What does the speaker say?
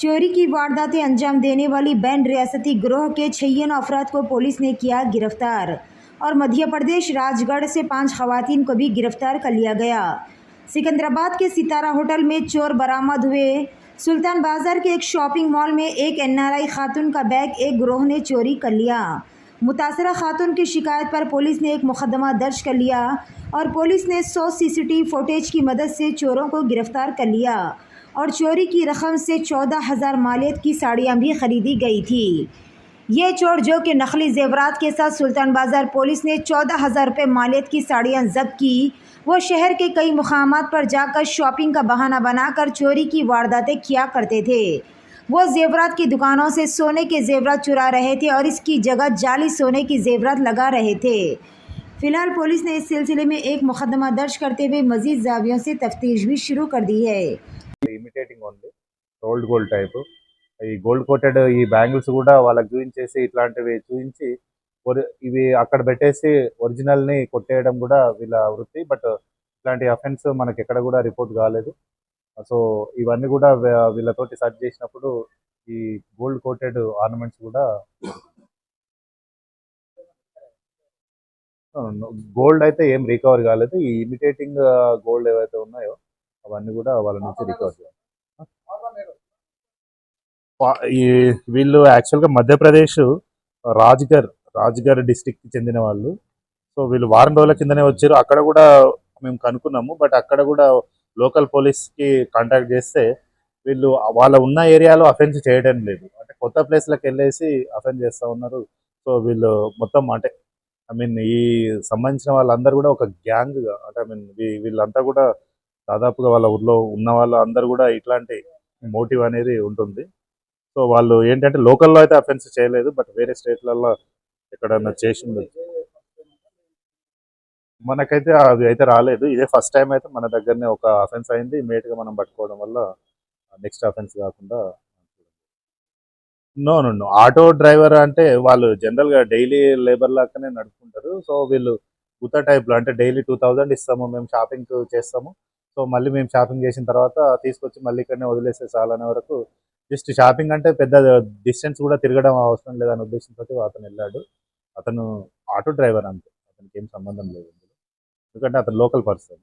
चोरी की वारदातें अंजाम देने वाली बैन रियासती गिरोह के 56 अफराद को पुलिस ने किया गिरफ्तार और मध्य प्रदेश राजगढ़ से 5 खवातीन को भी गिरफ्तार कर लिया गया। सिकंदराबाद के सितारा होटल में चोर बरामद हुए। सुल्तान बाजार के एक शॉपिंग मॉल में एक एनआरआई खातून का बैग एक गिरोह ने चोरी कर लिया। मुतासरा खातून की शिकायत पर पुलिस ने एक मुकदमा दर्ज कर लिया और पुलिस ने 100 सीसीटीवी फुटेज की मदद से चोरों को गिरफ्तार कर लिया और चोरी की रकम से 14,000 मालियत की साड़ियाँ भी खरीदी गई थी। ये चोर जो कि नकली जेवरात के साथ सुल्तान बाजार पुलिस ने 14,000 रुपये मालियत की साड़ियाँ जब्त की। वो शहर के कई मुकामात पर जाकर शॉपिंग का बहाना बनाकर चोरी की वारदातें किया करते थे। वो जेवरात की दुकानों से सोने के जेवरात चुरा रहे थे और इसकी जगह जाली सोने की जेवरात लगा रहे थे। फिलहाल पुलिस ने इस सिलसिले में एक मुकदमा दर्ज करते हुए मजीद जावियों से तफ्तीश भी शुरू कर दी है। Imitating only rolled gold type ఈ గోల్డ్ కోటెడ్ ఈ బ్యాంగిల్స్ కూడా వాళ్ళకి చూపించేసి ఇట్లాంటివి చూపించి ఇవి అక్కడ పెట్టేసి ఒరిజినల్ని కొట్టేయడం కూడా వీళ్ళ వృత్తి. బట్ ఇట్లాంటి అఫెన్స్ మనకి ఎక్కడ కూడా రిపోర్ట్ కాలేదు. సో ఇవన్నీ కూడా వీళ్ళతోటి సర్చ్ చేసినప్పుడు ఈ గోల్డ్ కోటెడ్ ఆర్నమెంట్స్ కూడా గోల్డ్ అయితే ఏం రికవర్ కాలేదు. ఈ ఇమిటేటింగ్ గోల్డ్ ఏవైతే ఉన్నాయో అవన్నీ కూడా వాళ్ళ నుంచి రికవర్ చేయాలి. ఈ వీళ్ళు యాక్చువల్గా మధ్యప్రదేశ్ రాజ్గర్ డిస్టిక్కి చెందిన వాళ్ళు. సో వీళ్ళు వారం రోజుల కిందనే వచ్చారు. అక్కడ కూడా మేము కనుక్కున్నాము. బట్ అక్కడ కూడా లోకల్ పోలీస్కి కాంటాక్ట్ చేస్తే వీళ్ళు వాళ్ళ ఉన్న ఏరియాలో అఫెన్స్ చేయడం లేదు. అంటే కొత్త ప్లేస్లకు వెళ్ళేసి అఫెన్స్ చేస్తూ ఉన్నారు. సో వీళ్ళు మొత్తం అంటే ఈ సంబంధించిన వాళ్ళందరూ కూడా ఒక గ్యాంగ్గా అంటే వీళ్ళంతా కూడా దాదాపుగా వాళ్ళ ఊర్లో ఉన్న వాళ్ళందరూ కూడా ఇట్లాంటి మోటివ్ అనేది ఉంటుంది. సో వాళ్ళు ఏంటంటే లోకల్లో అయితే అఫెన్స్ చేయలేదు. బట్ వేరే స్టేట్లలో ఎక్కడన్నా చేసింది మనకైతే అవి అయితే రాలేదు. ఇదే ఫస్ట్ టైం అయితే మన దగ్గరనే ఒక అఫెన్స్ అయింది. ఇమీడియట్గా మనం పట్టుకోవడం వల్ల నెక్స్ట్ అఫెన్స్ కాకుండా నో ఆటో డ్రైవర్ అంటే వాళ్ళు జనరల్గా డైలీ లేబర్ లాగానే నడుపుకుంటారు. సో వీళ్ళు గుత్త టైప్లో అంటే డైలీ 2,000 ఇస్తాము, మేము షాపింగ్ చేస్తాము. సో మళ్ళీ మేము షాపింగ్ చేసిన తర్వాత తీసుకొచ్చి మళ్ళీ ఇక్కడనే వదిలేస్తే చాలనే వరకు జస్ట్ షాపింగ్ అంటే పెద్ద డిస్టెన్స్ కూడా తిరగడం అవసరం లేదనే ఉద్దేశంతో అతను వెళ్ళాడు. అతను ఆటో డ్రైవర్ అంతే, అతనికి ఏం సంబంధం లేదు ఎందుకంటే అతను లోకల్ పర్సన్.